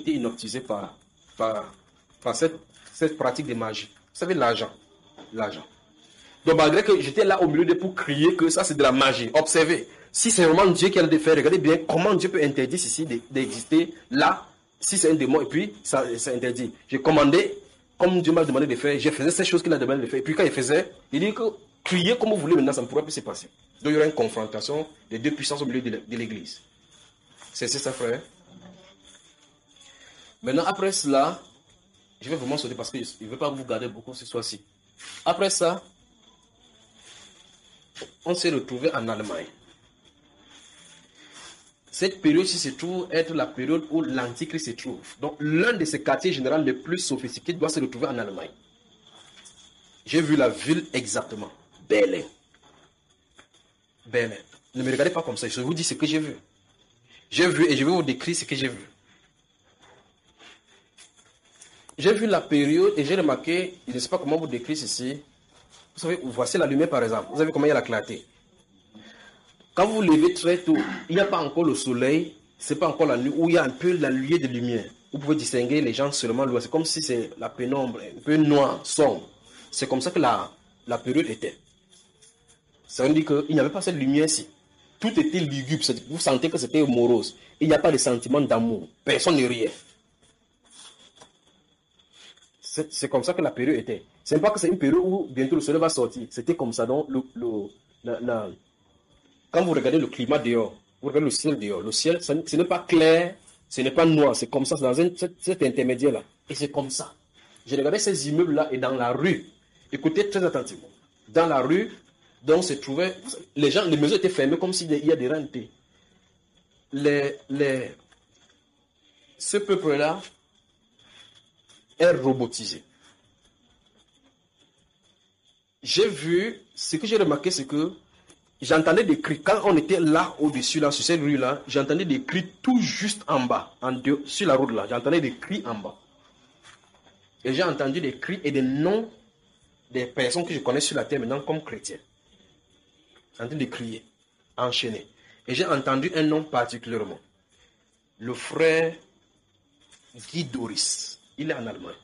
été hypnotisés par cette pratique de magie. Vous savez, l'argent. Donc, malgré que j'étais là au milieu de pour crier que ça, c'est de la magie. Observez. Si c'est vraiment Dieu qui a le fait, regardez bien comment Dieu peut interdire ceci d'exister là, si c'est un démon, et puis ça interdit. J'ai commandé, comme Dieu m'a demandé de faire, je faisais ces choses qu'il a demandé de faire. Et puis quand il faisait, il dit que crier comme vous voulez maintenant, ça ne pourra plus se passer. Donc il y aura une confrontation des deux puissances au milieu de l'église. C'est ça, frère. Maintenant, après cela, je vais vraiment sauter parce qu'il ne veut pas vous garder beaucoup ce soir-ci. Après ça, on s'est retrouvé en Allemagne. Cette période-ci se trouve être la période où l'Antichrist se trouve. Donc, l'un de ces quartiers généraux les plus sophistiqués doit se retrouver en Allemagne. J'ai vu la ville exactement. Berlin. Berlin. Ne me regardez pas comme ça. Je vous dis ce que j'ai vu. J'ai vu et je vais vous décrire ce que j'ai vu. J'ai vu la période et j'ai remarqué, je ne sais pas comment vous décrire ceci. Vous savez, voici la lumière par exemple. Vous savez comment il y a la clarté. Quand vous vous levez très tôt, il n'y a pas encore le soleil, ce n'est pas encore la nuit, où il y a un peu la lueur de lumière. Vous pouvez distinguer les gens seulement loin. C'est comme si c'est la pénombre, un peu noire, sombre. C'est comme ça que la période était. Ça veut dire qu'il n'y avait pas cette lumière-ci. Tout était lugubre. Vous sentez que c'était morose. Il n'y a pas de sentiment d'amour. Personne ne riait. C'est comme ça que la période était. Ce n'est pas que c'est une période où bientôt le soleil va sortir. C'était comme ça. Donc, quand vous regardez le climat dehors, vous regardez le ciel dehors, le ciel, ce n'est pas clair, ce n'est pas noir, c'est comme ça, c'est dans cet intermédiaire-là. Et c'est comme ça. J'ai regardé ces immeubles-là et dans la rue, écoutez très attentivement, dans la rue, donc se trouvaient, les maisons étaient fermées comme s'il y a des rentiers. Ce peuple-là est robotisé. J'ai vu, ce que j'ai remarqué, c'est que j'entendais des cris. Quand on était là, au-dessus, là, sur cette rue-là, j'entendais des cris tout juste en bas, sur la route là. J'entendais des cris en bas. Et j'ai entendu des cris et des noms des personnes que je connais sur la terre maintenant comme chrétiens. En train de crier, enchaîner. Et j'ai entendu un nom particulièrement. Le frère Guy Doris. Il est en Allemagne.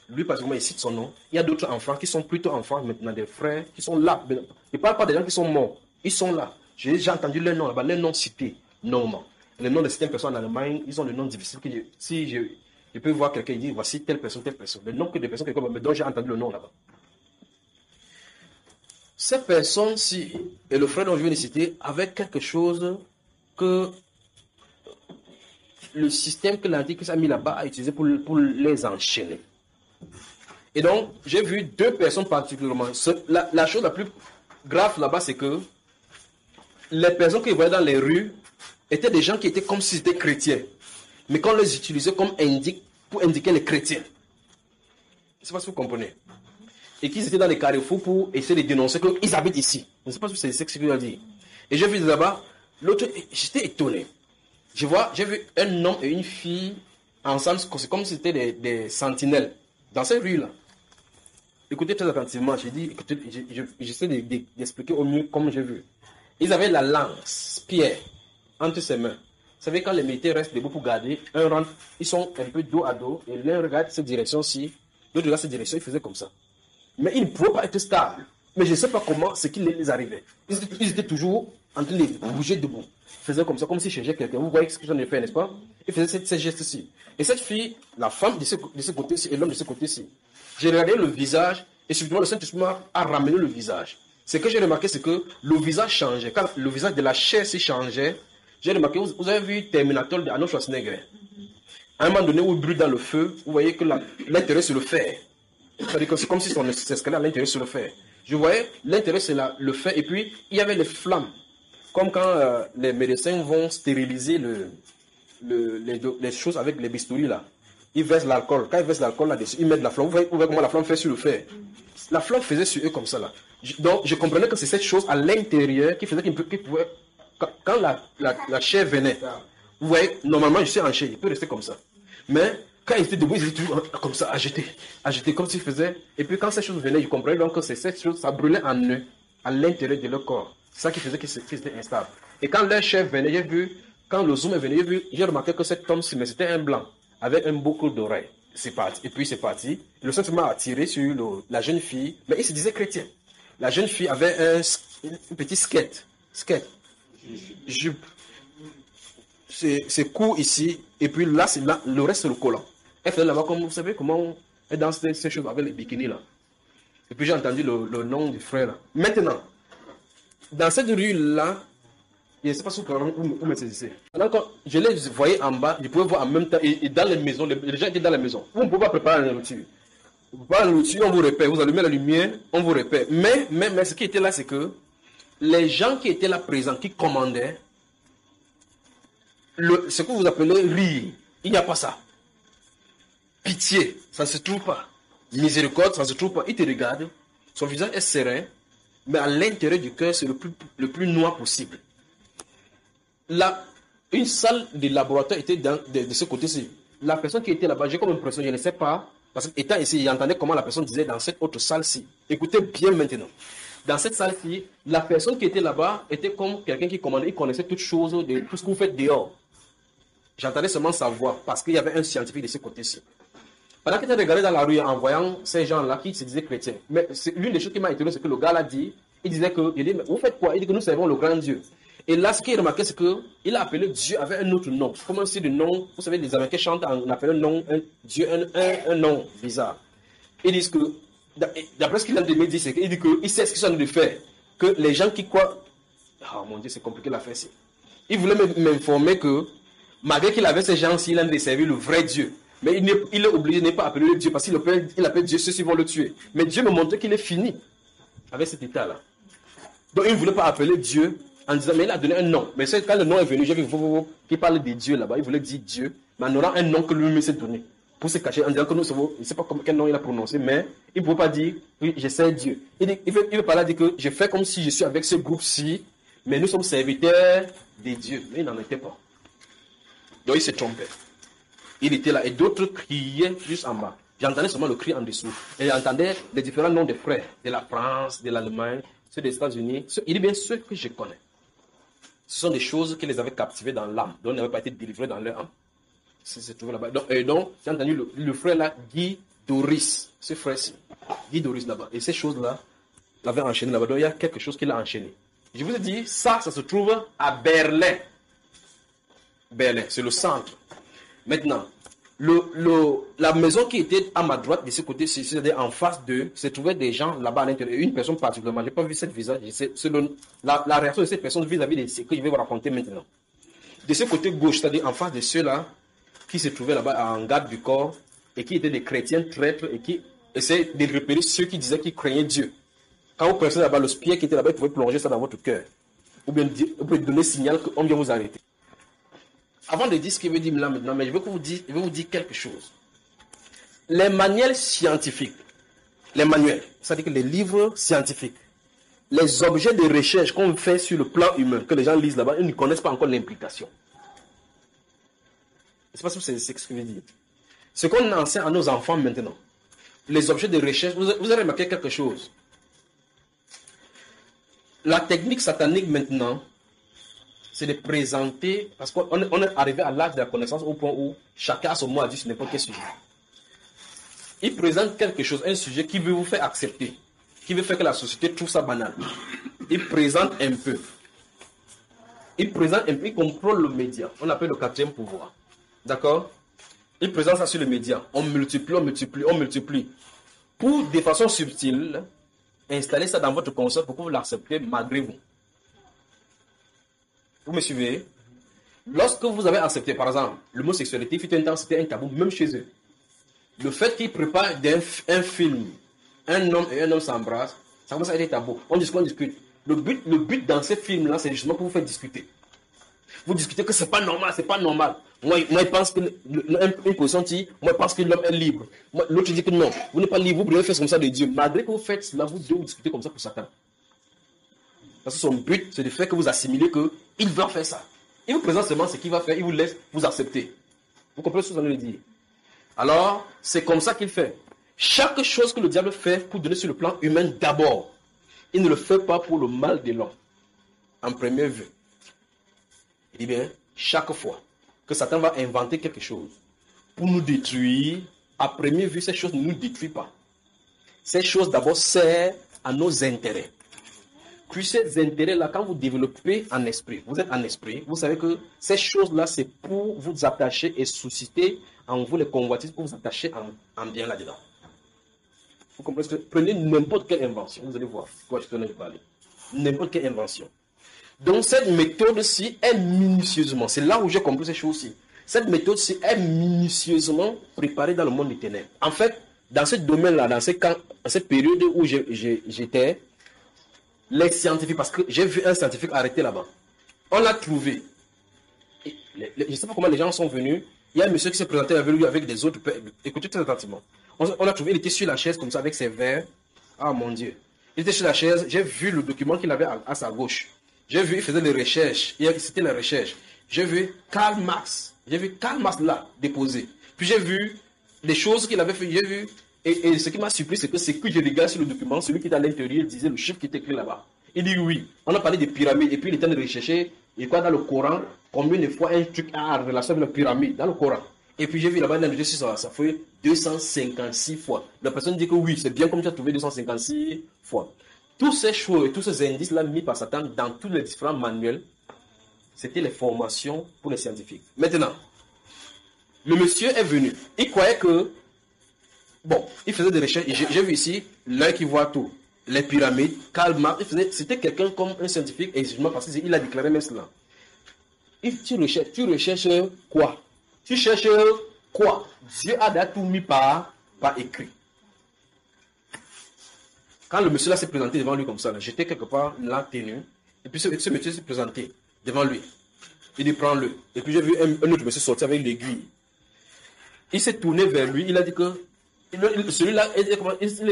Lui, particulièrement, il cite son nom. Il y a d'autres enfants qui sont plutôt enfants maintenant, des frères qui sont là. Je ne parle pas des gens qui sont morts. Ils sont là. J'ai entendu leur nom là-bas, leur nom cité, normalement. Les noms de certaines personnes en Allemagne, ils ont des noms difficiles. Si je peux voir quelqu'un, il dit voici telle personne, telle personne. Le nom que des personnes dont j'ai entendu le nom là-bas. Ces personnes-ci, et le frère dont je viens de citer, avaient quelque chose que le système que l'Antichrist a mis là-bas a utilisé pour les enchaîner. Et donc, j'ai vu deux personnes particulièrement. La chose la plus grave là-bas, c'est que les personnes que je voyais dans les rues étaient des gens qui étaient comme si c'était chrétiens. Mais qu'on les utilisait comme pour indiquer les chrétiens. Je ne sais pas si vous comprenez. Et qu'ils étaient dans les carrefours pour essayer de dénoncer qu'ils habitent ici. Je ne sais pas si c'est ce que je veux dire. Et j'ai vu là-bas, l'autre, j'étais étonné. J'ai vu un homme et une fille ensemble, c'est comme si c'était des sentinelles dans cette rue-là. Écoutez très attentivement, j'ai dit, j'essaie d'expliquer au mieux comme j'ai vu. Ils avaient la lance, pierre, entre ses mains. Vous savez, quand les militaires restent debout pour garder, un rentre, ils sont un peu dos à dos, et l'un regarde cette direction-ci, l'autre regarde cette direction, ils faisaient comme ça. Mais ils ne pouvaient pas être stables. Mais je ne sais pas comment, ce qui les arrivait. Ils étaient toujours en train de bouger debout. Ils faisaient comme ça, comme s'ils cherchaient quelqu'un. Vous voyez ce que j'en ai fait, n'est-ce pas? Ils faisaient ces gestes-ci. Et cette fille, la femme de ce côté-ci et l'homme de ce côté-ci, j'ai regardé le visage et subitement le Saint-Esprit a ramené le visage. Ce que j'ai remarqué, c'est que le visage changeait. Quand le visage de la chair s'y changeait, j'ai remarqué, vous avez vu Terminator de Arnold Schwarzenegger. À un moment donné où il brûle dans le feu, vous voyez que l'intérêt c'est le fer. C'est-à-dire que c'est comme si son escalier à l'intérieur sur le fer. Je voyais, l'intérêt c'est le fer et puis il y avait les flammes. Comme quand les médecins vont stériliser les choses avec les bistouris là. Ils versent l'alcool. Quand ils versent l'alcool là-dessus, ils mettent la flamme. Vous voyez comment la flamme fait sur le fer. La flamme faisait sur eux comme ça là. Donc je comprenais que c'est cette chose à l'intérieur qui faisait qu'ils pouvaient... Quand la chair venait, vous voyez, normalement je suis en chair, il peut rester comme ça. Mais quand ils étaient debout, ils étaient toujours comme ça, agités comme s'ils faisaient. Et puis quand ces choses venaient, je comprenais donc que c'est cette chose, ça brûlait en eux, à l'intérieur de leur corps. C'est ça qui faisait qu'ils étaient instables. Et quand leur chair venait, j'ai vu quand le zoom est venu, j'ai remarqué que cet homme, mais c'était un blanc, avec un boucle d'oreille. C'est parti. Et puis c'est parti. Le sentiment a tiré sur la jeune fille, mais il se disait chrétien. La jeune fille avait un petit skate, jupe. C'est court ici, et puis là, le reste c'est le collant. Elle faisait là-bas, comme vous savez comment elle danse ces choses avec les bikinis là. Et puis j'ai entendu le nom du frère là. Maintenant, dans cette rue-là, je ne sais pas si vous me saisissez. Alors, quand je les voyais en bas, je pouvais voir en même temps, et dans les maisons, les gens étaient dans la maison. Vous ne pouvez pas préparer la nourriture. Vous préparez la nourriture, on vous répète. Vous allumez la lumière, on vous répète. Mais ce qui était là, c'est que les gens qui étaient là présents, qui commandaient, ce que vous appelez rire, il n'y a pas ça. Pitié, ça ne se trouve pas. Miséricorde, ça ne se trouve pas. Il te regarde, son visage est serein, mais à l'intérieur du cœur, c'est le plus noir possible. Là, une salle de laboratoire était de ce côté-ci. La personne qui était là-bas, j'ai comme impression, je ne sais pas, parce qu'étant ici, j'entendais comment la personne disait dans cette autre salle-ci. Écoutez bien maintenant. Dans cette salle-ci, la personne qui était là-bas était comme quelqu'un qui commandait, il connaissait toutes choses, de tout ce que vous faites dehors. J'entendais seulement sa voix, parce qu'il y avait un scientifique de ce côté-ci. Pendant qu'il était regardé dans la rue en voyant ces gens-là qui se disaient chrétiens, mais l'une des choses qui m'a étonné, c'est que le gars l'a dit, il disait que, il dit, mais vous faites quoi? Il dit que nous servons le grand Dieu. Et là, ce qu'il a remarqué, c'est qu'il a appelé Dieu avec un autre nom. Comme si le nom, vous savez, les Américains chantent, on appelle Dieu un nom bizarre. Ils disent que, d'après ce qu'il a dit, c'est qu'il dit qu'il sait ce qu'ils sont en train de faire. Que les gens qui croient, oh mon Dieu, c'est compliqué l'affaire ici. Il voulait m'informer que, malgré qu'il avait ces gens-ci, il a servi le vrai Dieu. Mais il est obligé de ne pas appeler Dieu, parce qu'il appelle Dieu, ceux-ci vont le tuer. Mais Dieu me montrait qu'il est fini avec cet état-là. Donc il ne voulait pas appeler Dieu en disant, mais il a donné un nom. Mais quand le nom est venu, j'ai vu qu'il parle de Dieu là-bas, il voulait dire Dieu, mais en aura un nom que lui-même s'est donné. Pour se cacher, en disant que nous savons, je ne sais pas quel nom il a prononcé, mais il ne pouvait pas dire, oui, je sais Dieu. Il veut pas là dire que je fais comme si je suis avec ce groupe-ci, mais nous sommes serviteurs des dieux. Mais il n'en était pas. Donc il s'est trompé. Il était là et d'autres criaient juste en bas. J'entendais seulement le cri en dessous. Et j'entendais les différents noms des frères, de la France, de l'Allemagne, ceux des États-Unis. Il dit bien ceux que je connais. Ce sont des choses qui les avaient captivés dans l'âme, dont ils n'avaient pas été délivrés dans leur âme. C'est trouvé là-bas. Donc, j'ai entendu le frère là, Guy Doris, ce frère-ci, Guy Doris là-bas. Et ces choses-là, l'avaient enchaîné là-bas. Donc il y a quelque chose qui l'a enchaîné. Je vous ai dit, ça se trouve à Berlin. Berlin, c'est le centre. Maintenant, la maison qui était à ma droite, de ce côté-ci, c'est-à-dire en face d'eux, se trouvaient des gens là-bas à l'intérieur. Une personne particulièrement, je n'ai pas vu cette visage, la réaction de cette personne vis-à-vis de ce que je vais vous raconter maintenant. De ce côté gauche, c'est-à-dire en face de ceux-là, qui se trouvaient là-bas en garde du corps, et qui étaient des chrétiens traîtres, et qui essayaient de repérer ceux qui disaient qu'ils craignaient Dieu. Quand vous pensez là-bas, le spirit qui était là-bas, vous pouvez plonger ça dans votre cœur. Ou bien vous pouvez donner signal qu'on vient vous arrêter. Avant de dire ce qu'il veut dire là maintenant, mais je vais vous dire quelque chose. Les manuels scientifiques, c'est-à-dire que les livres scientifiques, les objets de recherche qu'on fait sur le plan humain, que les gens lisent là-bas, ils ne connaissent pas encore l'implication. Je ne sais pas si c'est ce que je veux dire. Ce qu'on enseigne à nos enfants maintenant, les objets de recherche, vous avez remarqué quelque chose. La technique satanique maintenant, c'est de présenter, parce qu'on est arrivé à l'âge de la connaissance au point où chacun a son mot à dire sur n'importe quel sujet. Il présente quelque chose, un sujet qui veut vous faire accepter, qui veut faire que la société trouve ça banal. Il présente un peu. Il contrôle le média. On l'appelle le quatrième pouvoir. D'accord? Il présente ça sur le média. On multiplie. Pour, de façon subtile, installer ça dans votre conscience pour que vous l'acceptez malgré vous. Vous me suivez? Lorsque vous avez accepté, par exemple, l'homosexualité, il fut un temps, c'était un tabou, même chez eux. Le fait qu'ils préparent un film, un homme et un homme s'embrassent, ça commence à être tabou. On discute. Le but dans ces films-là, c'est justement pour vous faire discuter. Vous discutez que c'est pas normal. Moi, je pense que une position dit, moi, je pense que l'homme est libre. L'autre dit que non, vous n'êtes pas libre, vous pouvez faire comme ça de Dieu. Malgré que vous faites cela, vous devez discuter comme ça pour Satan. Parce que son but, c'est de faire que vous assimilez qu'il va faire ça. Il vous présente seulement ce qu'il va faire, il vous laisse vous accepter. Vous comprenez ce que je veux dire? Alors, c'est comme ça qu'il fait. Chaque chose que le diable fait pour donner sur le plan humain d'abord, il ne le fait pas pour le mal de l'homme. En première vue. Il dit bien, chaque fois que Satan va inventer quelque chose pour nous détruire, à première vue, ces choses ne nous détruisent pas. Ces choses d'abord servent à nos intérêts. Puis ces intérêts-là, quand vous développez en esprit, vous êtes en esprit, vous savez que ces choses-là, c'est pour vous attacher et susciter en vous les convoitises, pour vous attacher en bien là-dedans. Vous comprenez ce que prenez n'importe quelle invention, vous allez voir quoi je suis en train de parler. N'importe quelle invention. Donc cette méthode-ci est minutieusement, c'est là où j'ai compris ces choses-ci. Cette méthode-ci est minutieusement préparée dans le monde des ténèbres. En fait, dans ce domaine-là, dans cette période où j'étais, les scientifiques, parce que j'ai vu un scientifique arrêté là-bas. On a trouvé, je ne sais pas comment les gens sont venus, il y a un monsieur qui s'est présenté avec lui, avec des autres. Écoutez très attentivement. On a trouvé, il était sur la chaise comme ça avec ses verres. Ah mon Dieu. Il était sur la chaise, j'ai vu le document qu'il avait à sa gauche. J'ai vu, il faisait des recherches. C'était les recherches. J'ai vu Karl Marx. J'ai vu Karl Marx là, déposé. Puis j'ai vu les choses qu'il avait fait. J'ai vu. Et ce qui m'a surpris, c'est que je regarde sur le document, celui qui est à l'intérieur disait le chiffre qui est écrit là-bas. Il dit oui. On a parlé des pyramides. Et puis il était en train de rechercher. Et quoi dans le Coran, combien de fois un truc a en relation avec la pyramide dans le Coran. Et puis j'ai vu là-bas, ça fait 256 fois. La personne dit que oui, c'est bien comme tu as trouvé 256 fois. Toutes ces choses et tous ces indices-là mis par Satan dans tous les différents manuels, c'était les formations pour les scientifiques. Maintenant, le monsieur est venu. Il croyait que, bon, il faisait des recherches. J'ai vu ici, l'œil qui voit tout. Les pyramides, Karl Marx, c'était quelqu'un comme un scientifique, exactement parce qu'il a déclaré même cela. Tu recherches quoi? Tu cherches quoi? Dieu a déjà tout mis par écrit. Quand le monsieur là s'est présenté devant lui comme ça, j'étais quelque part là tenu, et puis ce monsieur s'est présenté devant lui. Il dit prends-le. Et puis j'ai vu un autre monsieur sortir avec l'aiguille. Il s'est tourné vers lui, il a dit que celui-là, il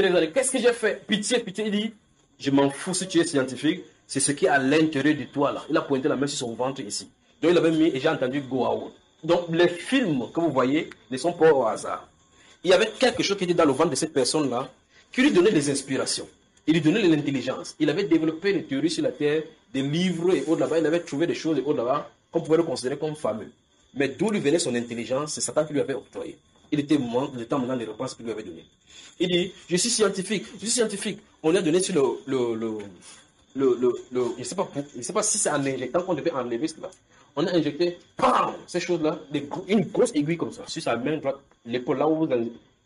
regardé, qu'est-ce que j'ai fait? Pitié, pitié. Il dit, je m'en fous si tu es scientifique, c'est ce qui est à l'intérieur de toi là. Il a pointé la main sur son ventre ici. Donc il avait mis, et j'ai entendu go out. Donc les films que vous voyez ne sont pas au hasard. Il y avait quelque chose qui était dans le ventre de cette personne-là, qui lui donnait des inspirations. Il lui donnait de l'intelligence. Il avait développé des théories sur la Terre, des livres et autres là-bas. Il avait trouvé des choses et autres là-bas qu'on pouvait le considérer comme fameux. Mais d'où lui venait son intelligence, c'est Satan qui lui avait octroyé. Il était le temps maintenant les réponses qu'il lui avait données. Il dit, je suis scientifique. On lui a donné sur je ne sais pas si c'est en injectant qu'on devait enlever cela. On a injecté, bam, ces choses-là, une grosse aiguille comme ça, sur sa main droite, l'épaule là où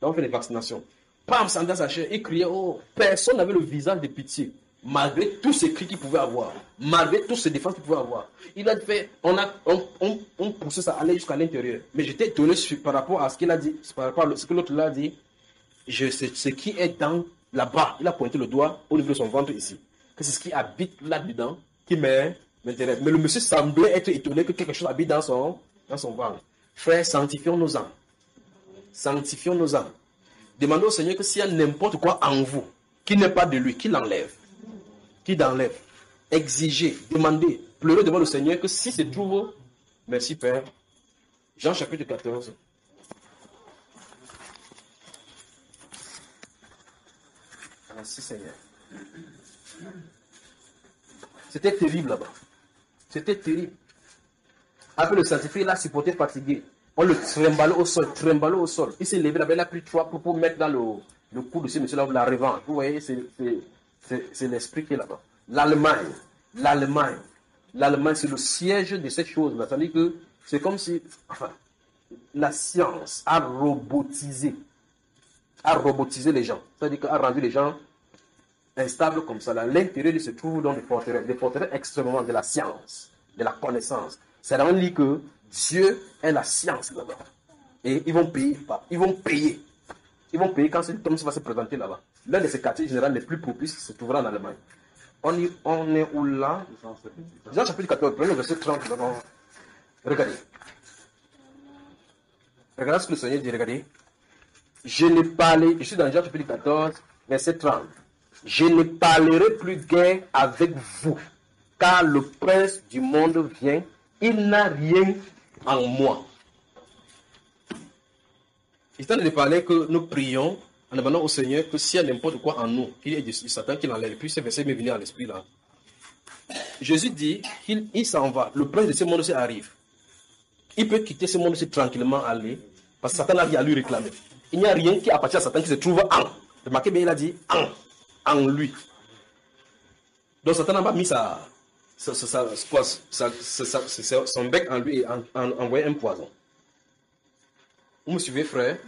on fait les vaccinations. Bam, ça dans sa chair. Il criait, oh, personne n'avait le visage de pitié. Malgré tous ces cris qu'il pouvait avoir, malgré toutes ces défenses qu'il pouvait avoir. Il a fait, on poussait ça aller jusqu'à l'intérieur. Mais j'étais étonné par rapport à ce qu'il a dit, par rapport à ce que l'autre l'a dit. Ce qui est dans là-bas, il a pointé le doigt au niveau de son ventre ici. Que c'est ce qui habite là-dedans qui m'intéresse. Mais le monsieur semblait être étonné que quelque chose habite dans son ventre. Frère, sanctifions nos âmes. Sanctifions nos âmes. Demandez au Seigneur que s'il y a n'importe quoi en vous qui n'est pas de lui, qu'il l'enlève. Qu'il l'enlève. Exigez, demandez, pleurez devant le Seigneur que si se trouve, merci Père. Jean chapitre 14. Merci Seigneur. C'était terrible là-bas. C'était terrible. Après le scientifique, il a supporté fatigué. On le tremballait au sol. Il s'est levé là-bas, il a pris 3 pour mettre dans le cou de ce monsieur-là, la revanche. Vous voyez, c'est l'esprit qui est là-bas. L'Allemagne, c'est le siège de cette chose-là. C'est-à-dire que c'est comme si, enfin, la science a robotisé les gens. C'est-à-dire qu'a rendu les gens instables comme ça. Là, l'intérieur se trouve dans des forteresses extrêmement de la science, de la connaissance. C'est dans le lit que Dieu est la science là-bas. Et ils vont payer. Ils vont payer quand cet homme va se présenter là-bas. L'un de ces quartiers généraux les plus propices se trouvera en Allemagne. On est où là? Jean chapitre 14, prenez le verset 30 d'abord. Regardez. Regardez ce que le Seigneur dit, regardez. Je suis dans Jean chapitre 14, verset 30. Je ne parlerai plus guère avec vous, car le prince du monde vient, il n'a rien en moi. Il est en train de parler que nous prions en demandant au Seigneur que s'il y a n'importe quoi en nous, qu'il y ait du Satan qui l'enlève. Puis ce verset m'est venu à l'esprit là. Jésus dit qu'il s'en va. Le prince de ce monde arrive. il peut quitter ce monde-ci tranquillement, aller, parce que Satan n'a rien à lui réclamer. Il n'y a rien qui appartient à Satan qui se trouve en. Remarquez bien, il a dit en lui. Donc Satan n'a pas mis son bec en lui et envoyé un poison. Vous me suivez, frère?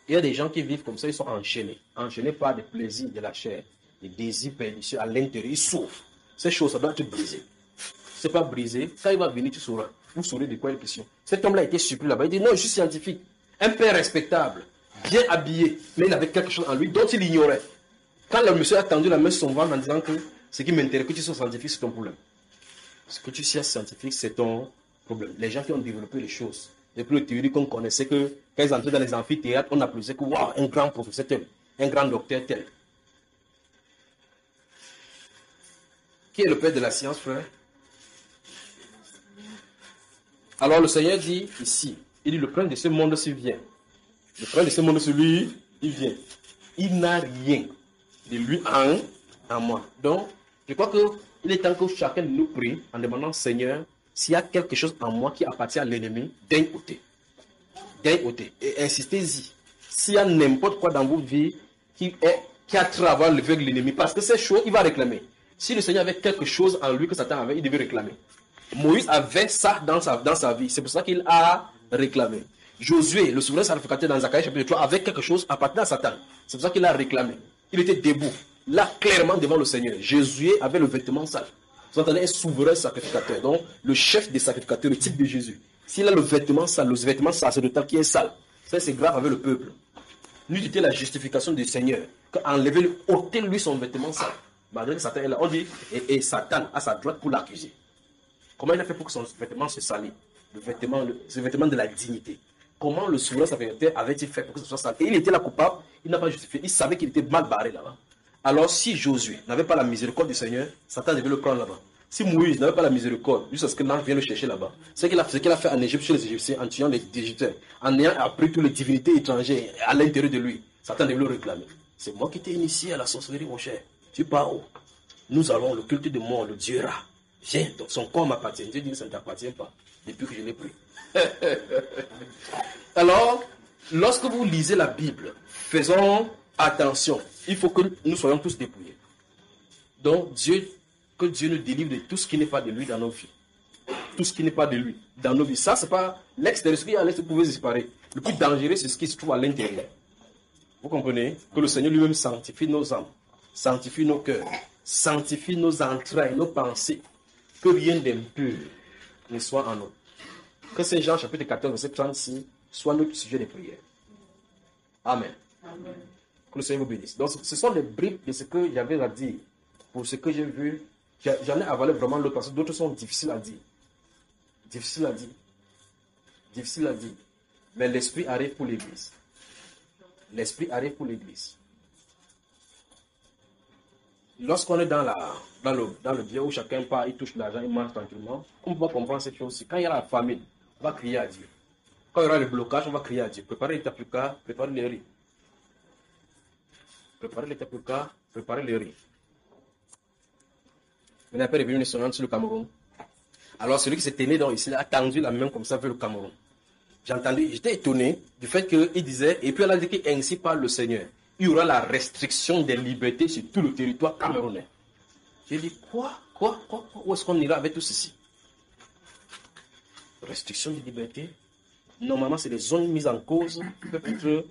Il y a des gens qui vivent comme ça, ils sont enchaînés par des plaisirs de la chair, des désirs pernicieux à l'intérieur, ils souffrent. Ces choses, ça doit être brisé. Ce n'est pas brisé, quand il va venir, tu sauras. Vous saurez de quoi il est question. Cet homme-là a été surpris là-bas. Il dit non, je suis scientifique. Un père respectable, bien habillé, mais il avait quelque chose en lui dont il ignorait. Quand le monsieur a tendu la main sur son ventre en disant que ce qui m'intéresse, que tu sois scientifique, c'est ton problème. Ce que tu sois scientifique, c'est ton problème. Les gens qui ont développé les choses, depuis le théorie qu'on connaissait, que quand ils entraient dans les amphithéâtres, on applaudissait que waouh, un grand professeur tel, un grand docteur tel. Qui est le père de la science, frère? Alors le Seigneur dit ici, il dit le prince de ce monde-ci vient. Le prince de ce monde-ci, lui, il vient. Il n'a rien de lui en moi. Donc, je crois qu'il est temps que chacun de nous prie en demandant, Seigneur, s'il y a quelque chose en moi qui appartient à l'ennemi, d'un côté. D'un côté. Et insistez-y. S'il y a n'importe quoi dans vos vies qui a travaillé avec l'ennemi, parce que ces choses, il va réclamer. Si le Seigneur avait quelque chose en lui que Satan avait, il devait réclamer. Moïse avait ça dans sa vie. C'est pour ça qu'il a réclamé. Josué, le souverain sacrificateur dans Zacharie chapitre 3, avait quelque chose appartenant à Satan. C'est pour ça qu'il a réclamé. Il était debout, là, clairement devant le Seigneur. Josué avait le vêtement sale. Vous entendez, un souverain sacrificateur. Donc, le chef des sacrificateurs, le type de Jésus. S'il a le vêtement sacerdotal qui est sale, ça c'est grave avec le peuple. N'eût été la justification du Seigneur, qu'enlever, ôter lui son vêtement sale. Malgré que Satan est là, on dit, et Satan à sa droite pour l'accuser. Comment il a fait pour que son vêtement se salisse? Le vêtement de la dignité. Comment le souverain sacrificateur avait-il fait pour que ce soit sale? Et il était là coupable, il n'a pas justifié, il savait qu'il était mal barré là-bas. Alors si Josué n'avait pas la miséricorde du Seigneur, Satan devait le prendre là-bas. Si Moïse n'avait pas la miséricorde, jusqu'à ce que l'ange vienne le chercher là-bas, c'est ce qu'il a fait en Égypte chez les Égyptiens, en tuant les Égyptiens, en ayant appris toutes les divinités étrangères à l'intérieur de lui. Satan devait le réclamer. C'est moi qui t'ai initié à la sorcellerie, mon cher. Tu pars où? Nous allons le culte de moi, le Dieu Ra. Viens, son corps m'appartient. Dieu dit que ça ne t'appartient pas, depuis que je l'ai pris. Alors, lorsque vous lisez la Bible, faisons attention. Il faut que nous soyons tous dépouillés. Donc, que Dieu nous délivre de tout ce qui n'est pas de lui dans nos vies. Tout ce qui n'est pas de lui dans nos vies. Ça, c'est pas l'extérieur. Ce qui est à l'extérieur, vous pouvez séparer. Le plus dangereux, c'est ce qui se trouve à l'intérieur. Vous comprenez? Que le Seigneur lui-même sanctifie nos âmes, sanctifie nos cœurs, sanctifie nos entrailles, nos pensées. Que rien d'impur ne soit en nous. Que Saint Jean chapitre 14, verset 36 soit notre sujet de prière. Amen. Amen. Que le Seigneur vous bénisse. Donc, ce sont des bribes de ce que j'avais à dire. Pour ce que j'ai vu, j'en ai avalé vraiment l'autre parce que d'autres sont difficiles à dire. Difficiles à dire. Difficiles à dire. Mais l'Esprit arrive pour l'Église. L'Esprit arrive pour l'Église. Lorsqu'on est dans le bien où chacun part, il touche l'argent, il mange tranquillement, on va comprendre cette chose-ci. Quand il y a la famine, on va crier à Dieu. Quand il y aura le blocage, on va crier à Dieu. Préparez les tapukas, préparez les riz. Préparez les tapukas, préparez les riz. Mon père est venu national sur le Cameroun. Alors celui qui s'est tenu dans ici a tendu la main comme ça vers le Cameroun. J'étais étonné du fait qu'il disait, et puis elle a dit qu'ainsi parle le Seigneur. Il y aura la restriction des libertés sur tout le territoire camerounais. J'ai dit, quoi? Où est-ce qu'on ira avec tout ceci? Restriction des libertés? Normalement, c'est des zones mises en cause qui peuvent être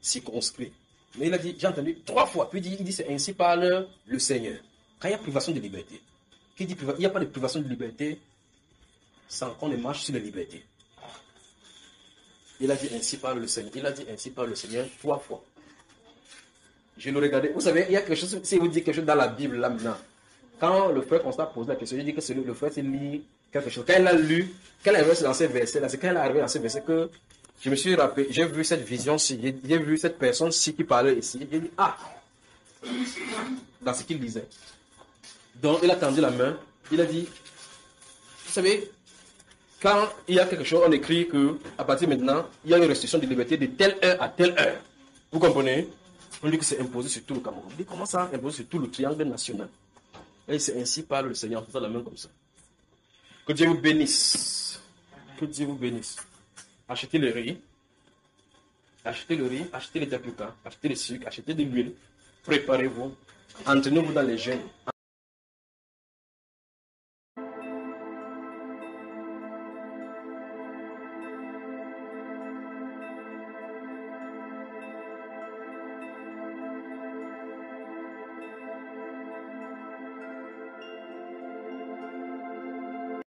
circonscrites. Mais il a dit, j'ai entendu 3 fois, puis il dit, c'est ainsi parle le Seigneur. Quand il y a privation de liberté, qui dit il n'y a pas de privation de liberté sans qu'on ne marche sur les libertés. Il a dit, ainsi parle le Seigneur. Il a dit, ainsi parle le Seigneur 3 fois. Je le regardais. Vous savez, il y a quelque chose, si vous dites quelque chose dans la Bible là maintenant, quand le frère Constant pose la question, il dit que le frère s'est lu quelque chose. Quand il a lu, quand il est arrivé dans ces versets-là, c'est quand il est arrivé dans ces versets que je me suis rappelé, j'ai vu cette vision-ci, j'ai vu cette personne-ci qui parlait ici. J'ai dit, ah, dans ce qu'il disait. Donc, il a tendu la main, il a dit, vous savez, quand il y a quelque chose, on écrit que à partir de maintenant, il y a une restriction de liberté de telle heure à telle heure. Vous comprenez? On dit que c'est imposé sur tout le Cameroun. On dit comment ça, imposé sur tout le triangle national? Et c'est ainsi par le Seigneur, en faisant la main comme ça. Que Dieu vous bénisse. Que Dieu vous bénisse. Achetez le riz. Achetez le riz, achetez les tapukas, achetez le sucre, achetez de l'huile. Préparez-vous. Entraînez-vous dans les jeûnes.